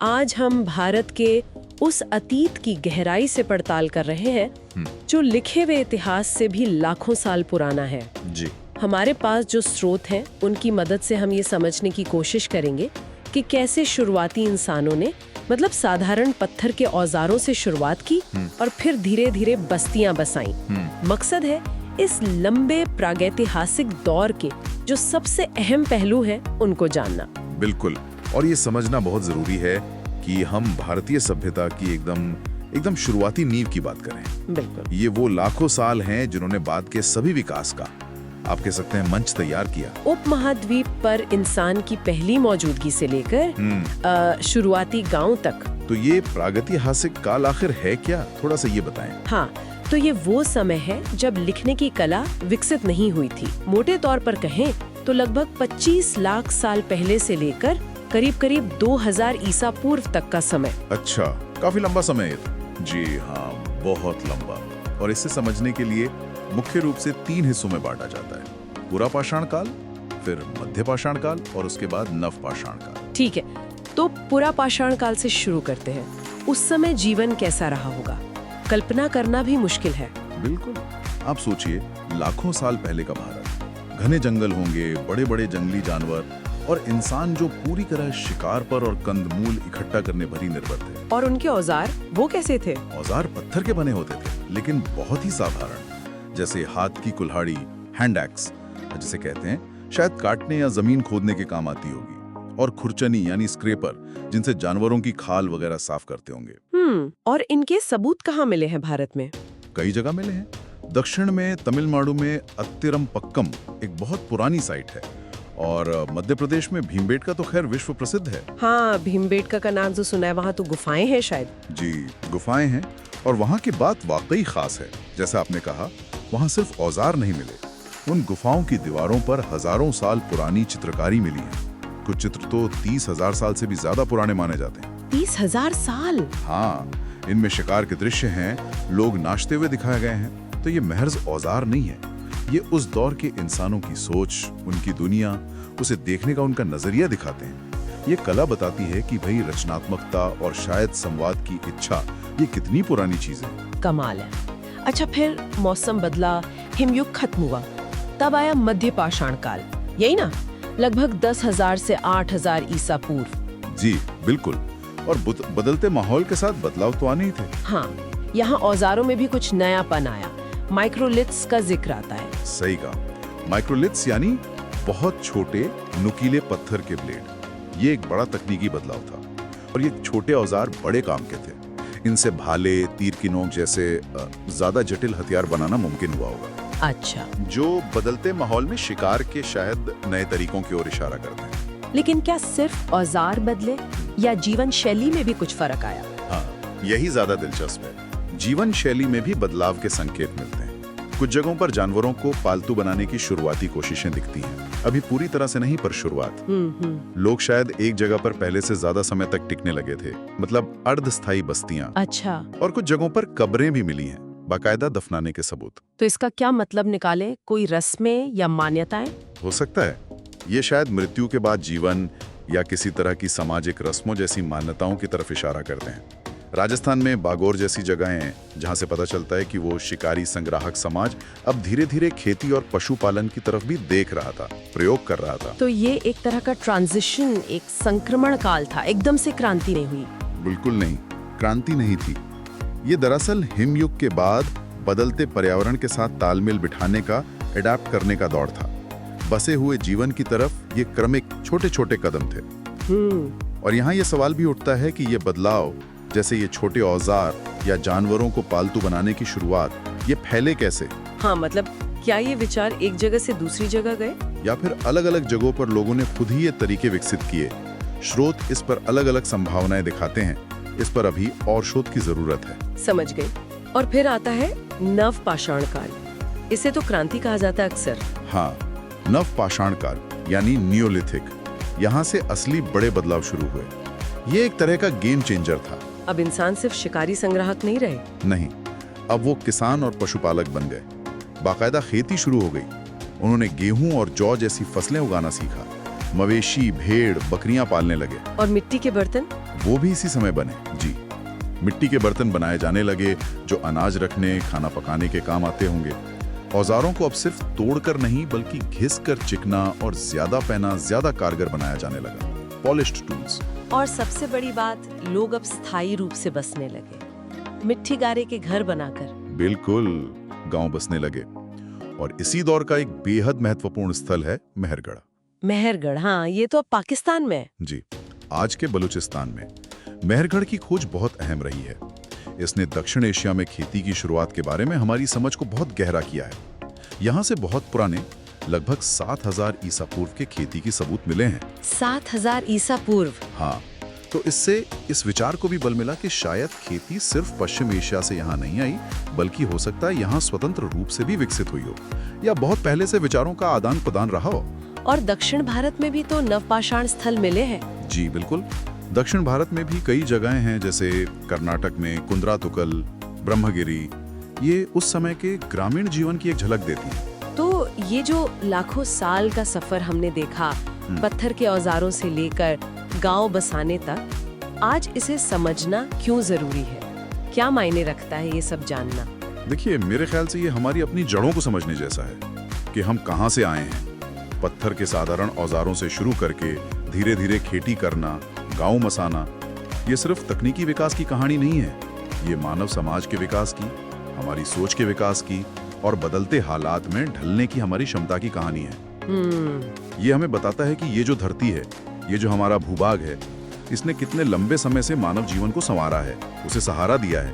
आज हम भारत के उस अतीत की गहराई से पड़ताल कर रहे हैं जो लिखे हुए इतिहास से भी लाखों साल पुराना है। जी। हमारे पास जो स्रोत हैं उनकी मदद से हम ये समझने की कोशिश करेंगे कि कैसे शुरुआती इंसानों ने मतलब साधारण पत्थर के औजारों से शुरुआत की और फिर धीरे धीरे बस्तियां बसाई। मकसद है इस लंबे प्रागैतिहासिक दौर के जो सबसे अहम पहलू हैं उनको जानना। बिल्कुल, और ये समझना बहुत जरूरी है कि हम भारतीय सभ्यता की एकदम शुरुआती नींव की बात करें। बिल्कुल। ये वो लाखों साल हैं जिन्होंने बाद के सभी विकास का, आप कह सकते हैं, मंच तैयार किया। उपमहाद्वीप पर इंसान की पहली मौजूदगी से लेकर शुरुआती गांव तक। तो ये प्रागैतिहासिक काल आखिर है क्या, थोड़ा सा ये बताएं। हाँ, तो ये वो समय है जब लिखने की कला विकसित नहीं हुई थी। मोटे तौर पर कहें तो लगभग 25 लाख साल पहले से लेकर करीब 2000 ईसा पूर्व तक का समय। अच्छा, काफी लंबा समय है। जी हाँ, बहुत लंबा। और इसे समझने के लिए मुख्य रूप से 3 हिस्सों में बांटा जाता है: पुरा पाषाण काल, फिर मध्य पाषाण काल और उसके बाद नव पाषाण काल। ठीक है, तो पुरा पाषाण काल से शुरू करते हैं। उस समय जीवन कैसा रहा होगा, कल्पना करना भी मुश्किल है। बिल्कुल, आप सोचिए, लाखों साल पहले का भारत, घने जंगल होंगे, बड़े बड़े जंगली जानवर और इंसान जो पूरी तरह शिकार पर और कंदमूल इकट्ठा करने भर ही निर्भर थे। और उनके औजार वो कैसे थे? औजार पत्थर के बने होते थे, लेकिन बहुत ही साधारण, जैसे हाथ की कुल्हाड़ी, हैंड एक्स जिसे कहते हैं, शायद काटने या जमीन खोदने के काम आती होगी, और खुरचनी यानी स्क्रेपर, जिनसे जानवरों की खाल वगैरह साफ करते होंगे। और इनके सबूत कहाँ मिले हैं भारत में? कई जगह मिले हैं। दक्षिण में तमिलनाडु में अत्तिरमपक्कम एक बहुत पुरानी साइट है, और मध्य प्रदेश में भीमबेटका तो खैर विश्व प्रसिद्ध है। हाँ, भीमबेटका का नाम तो सुना है। वहाँ तो गुफाएं हैं शायद। जी, गुफाएं हैं, और वहाँ की बात वाकई खास है। जैसा आपने कहा, वहाँ सिर्फ औजार नहीं मिले, उन गुफाओं की दीवारों पर हजारों साल पुरानी चित्रकारी मिली है। कुछ चित्र तो 30,000 साल से भी ज्यादा पुराने माने जाते हैं। 30,000 साल? हाँ, इनमें शिकार के दृश्य हैं, लोग नाचते हुए दिखाए गए हैं। तो ये महज औजार नहीं है, ये उस दौर के इंसानों की सोच, उनकी दुनिया, उसे देखने का उनका नजरिया दिखाते हैं। ये कला बताती है कि भाई रचनात्मकता और शायद संवाद की इच्छा, ये कितनी पुरानी चीज है। कमाल है। अच्छा, फिर मौसम बदला, हिमयुग खत्म हुआ, तब आया मध्य पाषाण काल, यही ना? लगभग 10,000 से 8,000 ईसा पूर्व। जी बिल्कुल, और बदलते माहौल के साथ बदलाव तो आने ही थे। हाँ, यहाँ औजारों में भी कुछ नयापन आया। माइक्रोलिथ्स का जिक्र आता है। सही कहा, माइक्रोलिथ्स यानी बहुत छोटे नुकीले पत्थर के ब्लेड। ये एक बड़ा तकनीकी बदलाव था, और ये छोटे औजार बड़े काम के थे। इनसे भाले, तीर की नोक जैसे ज्यादा जटिल हथियार बनाना मुमकिन हुआ होगा। अच्छा, जो बदलते माहौल में शिकार के शायद नए तरीकों की ओर इशारा करते हैं। लेकिन क्या सिर्फ औजार बदले या जीवन शैली में भी कुछ फर्क आया? हाँ, यही ज्यादा दिलचस्प है। जीवन शैली में भी बदलाव के संकेत मिलते हैं। कुछ जगहों पर जानवरों को पालतू बनाने की शुरुआती कोशिशें दिखती हैं। अभी पूरी तरह से नहीं, पर शुरुआत। लोग शायद एक जगह पर पहले से ज्यादा समय तक टिकने लगे थे, मतलब अर्धस्थायी बस्तियां। अच्छा। और कुछ जगहों पर कब्रें भी मिली हैं, बाकायदा दफनाने के सबूत। तो इसका क्या मतलब निकालें? कोई रस्में या मान्यताएं? हो सकता है ये शायद मृत्यु के बाद जीवन या किसी तरह की सामाजिक रस्मों जैसी मान्यताओं की तरफ इशारा करते हैं। राजस्थान में बागोर जैसी जगहें हैं, जहां से पता चलता है कि वो शिकारी संग्राहक समाज अब धीरे धीरे खेती और पशुपालन की तरफ भी देख रहा था, प्रयोग कर रहा था। तो ये एक तरह का ट्रांजिशन, एक संक्रमण काल था, एकदम से क्रांति नहीं हुई। बिल्कुल नहीं, क्रांति नहीं थी। ये दरअसल हिमयुग के बाद बदलते पर्यावरण के साथ तालमेल बिठाने का, एडाप्ट करने का दौर था। बसे हुए जीवन की तरफ ये क्रमिक छोटे छोटे कदम थे। और यहाँ ये सवाल भी उठता है कि ये बदलाव, जैसे ये छोटे औजार या जानवरों को पालतू बनाने की शुरुआत, ये फैले कैसे? हाँ, मतलब क्या ये विचार एक जगह से दूसरी जगह गए, या फिर अलग अलग जगहों पर लोगों ने खुद ही ये तरीके विकसित किए? स्रोत इस पर अलग अलग संभावनाएं दिखाते हैं। इस पर अभी और शोध की जरूरत है। समझ गई। और फिर आता है नव पाषाण काल। इसे तो क्रांति कहा जाता है अक्सर। हाँ, नव पाषाण काल यानी नियोलिथिक, यहाँ से असली बड़े बदलाव शुरू हुए। ये एक तरह का गेम चेंजर था। अब इंसान सिर्फ शिकारी संग्राहक नहीं रहे। नहीं, अब वो किसान और पशुपालक बन गए। बाकायदा खेती शुरू हो गई। उन्होंने गेहूं और जौ जैसी फसलें उगाना सीखा। मवेशी, भेड़, बकरियां पालने लगे। और मिट्टी के बर्तन? वो भी इसी समय बने। जी, मिट्टी के बर्तन बनाए जाने लगे जो अनाज रखने, खाना पकाने के काम आते होंगे। औजारों को अब सिर्फ तोड़कर नहीं बल्कि घिसकर चिकना और ज्यादा पैना, ज्यादा कारगर बनाया जाने लगा। Polished tools. और सबसे बड़ी बात, लोग अब स्थायी रूप से बसने लगे, मिट्टी गारे के घर बनाकर। बिल्कुल, गांव बसने लगे। और इसी दौर का एक बेहद महत्वपूर्ण स्थल है मेहरगढ़। मेहरगढ़, हाँ, ये तो अब पाकिस्तान में है। जी, आज के बलूचिस्तान में मेहरगढ़ की खोज बहुत अहम रही है। इसने दक्षिण एशिया में खेती की शुरुआत के बारे में हमारी समझ को बहुत गहरा किया है। यहाँ से बहुत पुराने, लगभग 7000 ईसा पूर्व के खेती की सबूत मिले हैं। 7000 ईसा पूर्व? हाँ, तो इससे इस विचार को भी बल मिला कि शायद खेती सिर्फ पश्चिम एशिया से यहाँ नहीं आई, बल्कि हो सकता है यहाँ स्वतंत्र रूप से भी विकसित हुई हो, या बहुत पहले से विचारों का आदान प्रदान रहा हो। और दक्षिण भारत में भी तो नवपाषाण स्थल मिले हैं। जी बिल्कुल, दक्षिण भारत में भी कई जगहें हैं, जैसे कर्नाटक में कुंद्रातुकल, ब्रह्मगिरी। ये उस समय के ग्रामीण जीवन की एक झलक देती है। तो ये जो लाखों साल का सफर हमने देखा, पत्थर के औजारों से लेकर गांव बसाने तक, आज इसे समझना क्यों जरूरी है? क्या मायने रखता है ये सब जानना? देखिए, मेरे ख्याल से ये हमारी अपनी जड़ों को समझने जैसा है कि हम कहाँ से आए हैं। पत्थर के साधारण औजारों से शुरू करके धीरे धीरे खेती करना, गांव मसाना, ये सिर्फ तकनीकी विकास की कहानी नहीं है। ये मानव समाज के विकास की, हमारी सोच के विकास की और बदलते हालात में ढलने की हमारी क्षमता की कहानी है। ये हमें बताता है कि ये जो धरती है, ये जो हमारा भूभाग है, इसने कितने लंबे समय से मानव जीवन को संवारा है, उसे सहारा दिया है।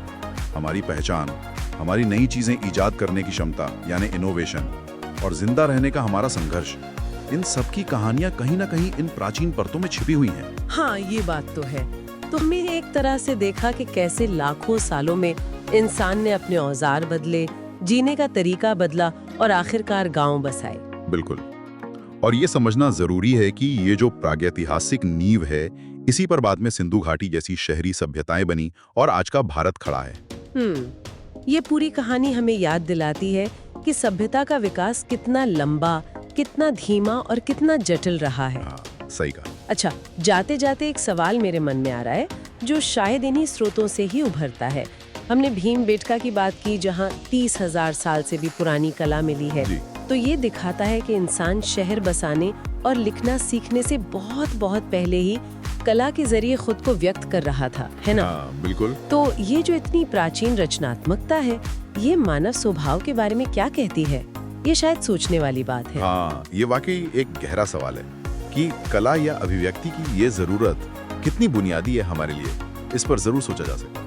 हमारी पहचान, हमारी नई चीजें इजाद करने की क्षमता यानी इनोवेशन, और जिंदा रहने का हमारा संघर्ष, इन सब की कहानियां कहीं ना कहीं इन प्राचीन परतों में छिपी हुई हैं। हाँ, ये बात तो है। तो हमने एक तरह से देखा कि कैसे लाखों सालों में इंसान ने अपने औजार बदले, जीने का तरीका बदला और आखिरकार गांव बसाए। बिल्कुल, और ये समझना जरूरी है कि ये जो प्रागैतिहासिक नींव है, इसी पर बाद में सिंधु घाटी जैसी शहरी सभ्यताएं बनी और आज का भारत खड़ा है। ये पूरी कहानी हमें याद दिलाती है कि सभ्यता का विकास कितना लंबा, कितना धीमा और कितना जटिल रहा है। हाँ, सही कहा। अच्छा, जाते जाते एक सवाल मेरे मन में आ रहा है, जो शायद इन्हीं स्रोतों से ही उभरता है। हमने भीमबेटका की बात की, जहाँ 30,000 साल से भी पुरानी कला मिली है। तो ये दिखाता है कि इंसान शहर बसाने और लिखना सीखने से बहुत बहुत पहले ही कला के जरिए खुद को व्यक्त कर रहा था, है ना? बिल्कुल। तो ये जो इतनी प्राचीन रचनात्मकता है, ये मानव स्वभाव के बारे में क्या कहती है? ये शायद सोचने वाली बात है। हाँ, ये वाकई एक गहरा सवाल है कि कला या अभिव्यक्ति की ये जरूरत कितनी बुनियादी है हमारे लिए। इस पर जरूर सोचा जा सकता है।